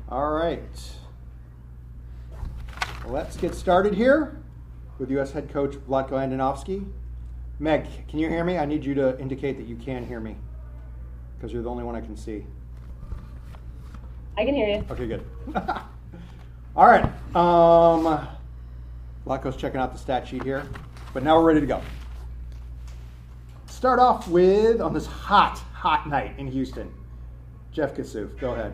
All right. Let's get started here with U.S. head coach Vlatko Andonovski. Meg, can you hear me? I need you to indicate that you can hear me because you're the only one I can see. I can hear you. Okay, good. All right. Vlatko's checking out the stat sheet here, but now we're ready to go. Start off with, on this hot night in Houston, Jeff Kassouf, go ahead.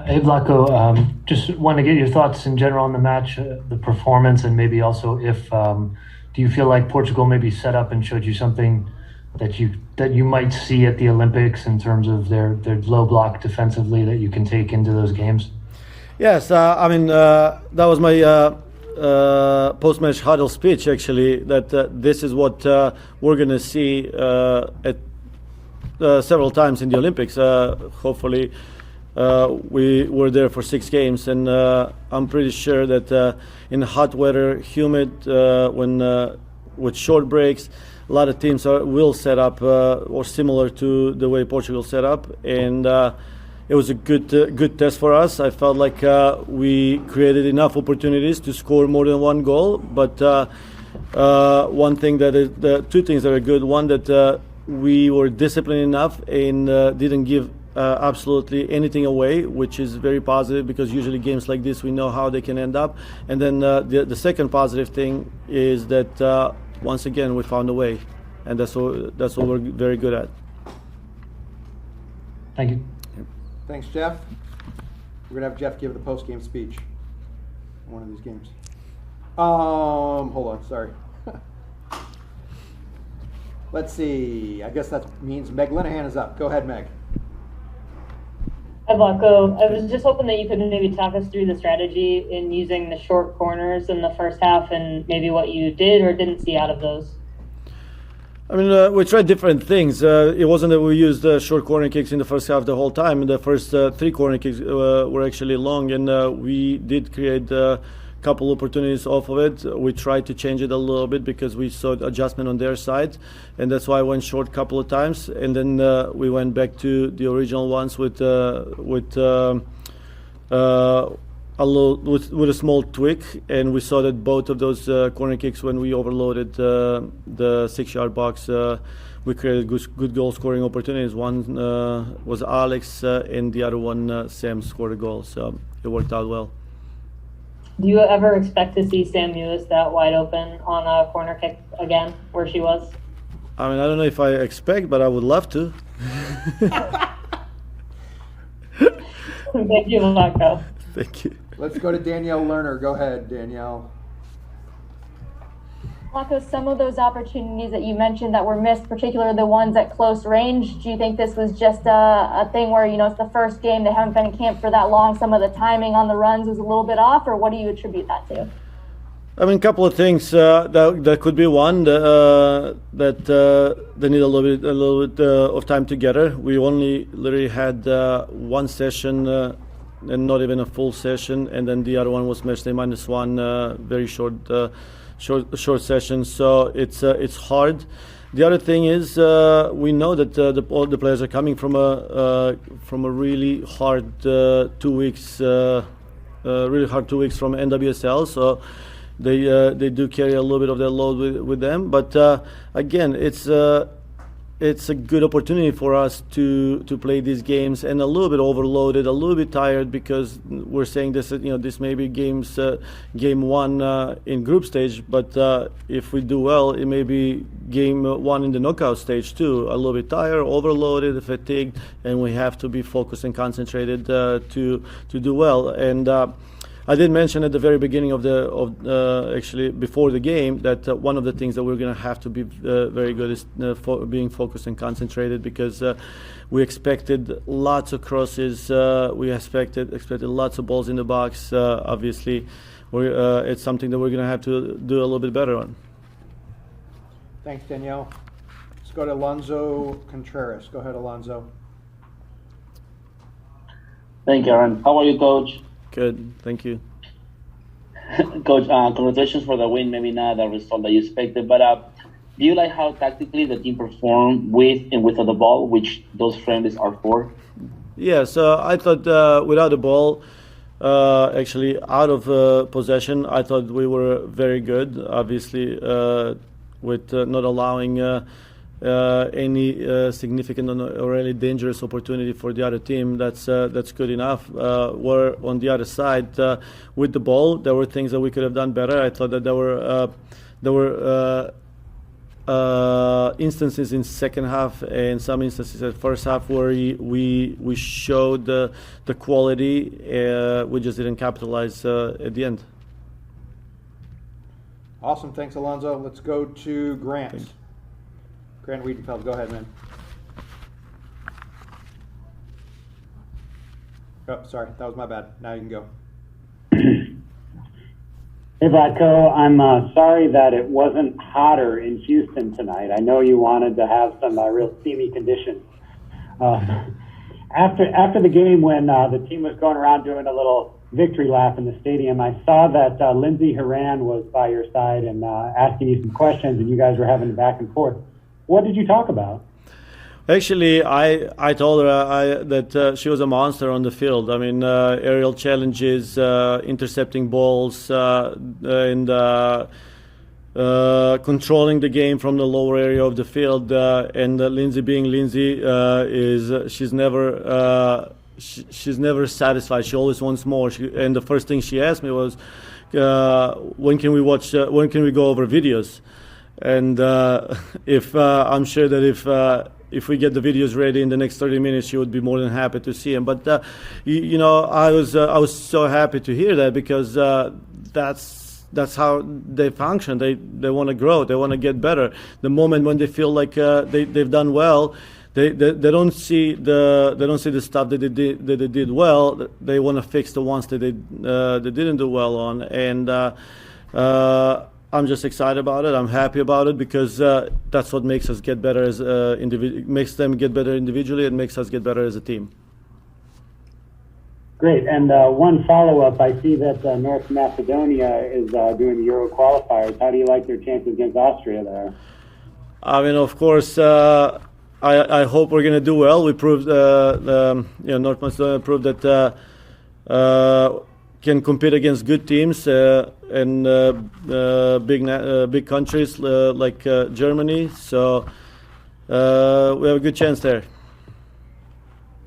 Hey Vlatko, just want to get your thoughts in general on the match, the performance, and maybe also if do you feel like Portugal maybe set up and showed you something that you might see at the Olympics in terms of their low block defensively that you can take into those games? Yes, that was my post-match huddle speech actually. That this is what we're going to see at several times in the Olympics. Hopefully. We were there for 6 games, and I'm pretty sure that in hot weather, humid, with short breaks, a lot of teams will set up or similar to the way Portugal set up, and it was a good test for us. I felt like we created enough opportunities to score more than one goal, but two things that are good. One, that we were disciplined enough and didn't give absolutely anything away, which is very positive because usually games like this we know how they can end up. And then the second positive thing is that once again we found a way, and that's what we're very good at. Thank you. Thanks, Jeff. We're gonna have Jeff give the post-game speech in one of these games. Hold on, sorry. Let's see. I guess that means Meg Linehan is up. Go ahead, Meg. Hi, Vlatko. I was just hoping that you could maybe talk us through the strategy in using the short corners in the first half and maybe what you did or didn't see out of those. I mean, we tried different things. It wasn't that we used short corner kicks in the first half the whole time. The first 3 corner kicks were actually long, and we did create a couple opportunities off of it. We tried to change it a little bit because we saw adjustment on their side, and that's why I went short a couple of times. And then we went back to the original ones with a small tweak, and we saw that both of those corner kicks, when we overloaded the 6-yard box, we created good goal scoring opportunities. One was Alex, and the other one Sam scored a goal, so it worked out well. Do you ever expect to see Sam Lewis that wide open on a corner kick again, where she was? I mean, I don't know if I expect, but I would love to. Thank you, Vlatko. Thank you. Let's go to Danielle Lerner. Go ahead, Danielle. Vlatko, some of those opportunities that you mentioned that were missed, particularly the ones at close range, do you think this was just a thing where, it's the first game, they haven't been in camp for that long, some of the timing on the runs was a little bit off, or what do you attribute that to? I mean, a couple of things. That could be one, that they need a little bit of time together. We only literally had one session and not even a full session, and then the other one was match day -1, very short session, so it's hard. The other thing is we know that all the players are coming from a really hard 2 weeks, from NWSL, so they do carry a little bit of their load with them. But again, it's a good opportunity for us to play these games, and a little bit overloaded, a little bit tired, because we're saying this may be game 1 in group stage, but if we do well, it may be game 1 in the knockout stage too. A little bit tired, overloaded, fatigued, and we have to be focused and concentrated to do well. And I did mention at the very beginning actually before the game, that one of the things that we're going to have to be very good is being focused and concentrated, because we expected lots of crosses. We expected lots of balls in the box. Obviously, it's something that we're going to have to do a little bit better on. Thanks, Danielle. Let's go to Alonso Contreras. Go ahead, Alonso. Thank you, Aaron. How are you, Coach? Good, thank you. Coach, congratulations for the win. Maybe not the result that you expected, but Do you like how tactically the team performed with and without the ball, which those friendlies are for? Yeah, so I thought without the ball, actually out of possession, I thought we were very good. Obviously, with not allowing any significant or any dangerous opportunity for the other team, that's good enough. Where on the other side, with the ball, there were things that we could have done better. I thought that there were instances in second half and some instances at first half where we showed the quality. We just didn't capitalize at the end. Awesome. Thanks, Alonso. Let's go to Grant. Grant Wiedenfeld, go ahead, man. Oh, sorry. That was my bad. Now you can go. Hey, Vlatko, I'm sorry that it wasn't hotter in Houston tonight. I know you wanted to have some real steamy conditions. After the game, when the team was going around doing a little victory lap in the stadium, I saw that Lindsey Horan was by your side and asking you some questions, and you guys were having a back and forth. What did you talk about? Actually, I told her that she was a monster on the field. I mean, aerial challenges, intercepting balls, and controlling the game from the lower area of the field. And Lindsey, being Lindsey, she's never satisfied. She always wants more. And the first thing she asked me was, when can we go over videos? And I'm sure that if we get the videos ready in the next 30 minutes, she would be more than happy to see them. But I was so happy to hear that, because that's how they function. They want to grow. They want to get better. The moment when they feel like they've done well, they don't see the stuff that they did well. They want to fix the ones that they didn't do well on. And I'm just excited about it. I'm happy about it, because that's what makes us get better as makes them get better individually, and makes us get better as a team. Great. And one follow-up, I see that North Macedonia is doing the Euro qualifiers. How do you like their chances against Austria there? I mean, of course, I hope we're going to do well. We proved, North Macedonia proved that can compete against good teams and big countries like Germany. So we have a good chance there.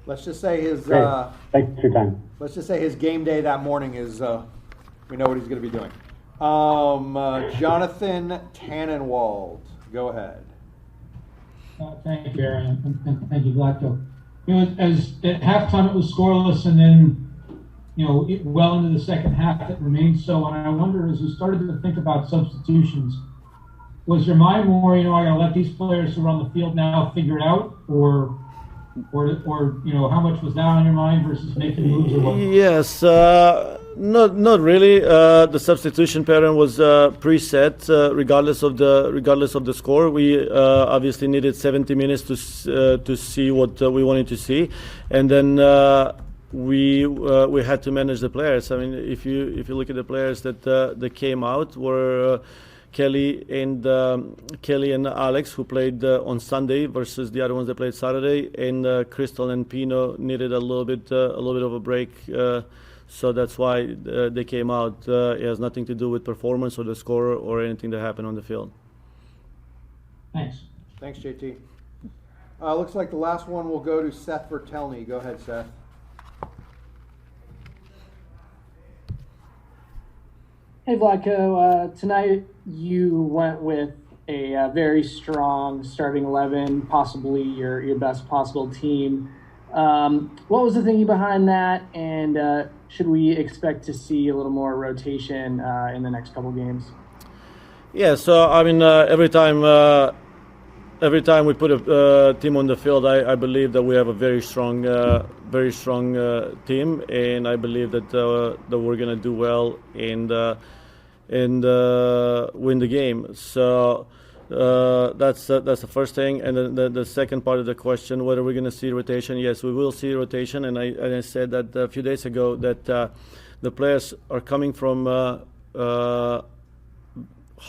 Let's just say his. Thanks for your time. Let's just say his game day that morning is. We know what he's going to be doing. Jonathan Tannenwald, go ahead. Thank you, Aaron, and thank you, Vlatko. As at halftime it was scoreless, and then well into the second half it remained so. And I wonder, as you started to think about substitutions, was your mind more, I gotta let these players who are on the field now figure it out, or how much was that on your mind versus making moves? Or what? Yes, not really. The substitution pattern was preset, regardless of the score. We obviously needed 70 minutes to see what we wanted to see, and then we had to manage the players. I mean, if you look at the players that came out, were Kelly and Alex, who played on Sunday, versus the other ones that played Saturday, and Crystal and Pino needed a little bit of a break, so that's why they came out. It has nothing to do with performance or the score or anything that happened on the field. Thanks, JT. Looks like the last one will go to Seth Vertelny. Go ahead, Seth. Hey, Vlatko. Tonight you went with a very strong starting 11, possibly your best possible team. What was the thinking behind that, and should we expect to see a little more rotation in the next couple games? Yeah, so I mean, every time we put a team on the field, I believe that we have a very strong team, and I believe that we're gonna do well and win the game. So that's the first thing. And then the second part of the question, whether we're gonna see rotation, yes, we will see rotation. And I said that a few days ago that the players are coming from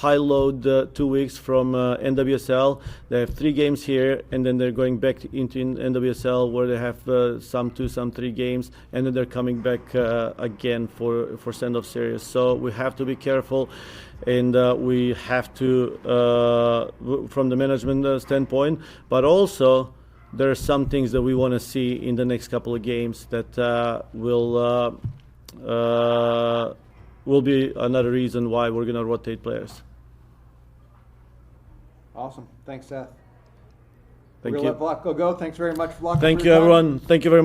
high load 2 weeks from NWSL. They have 3 games here, and then they're going back into NWSL where they have some 2, some 3 games, and then they're coming back again for send-off series. So we have to be careful, and we have to, from the management standpoint, but also there are some things that we want to see in the next couple of games that will be another reason why we're going to rotate players. Awesome. Thanks, Seth. Thank We're you. going to let Vlatko go. Thanks very much, Vlatko. Thank for you, your time. everyone. Thank you very much.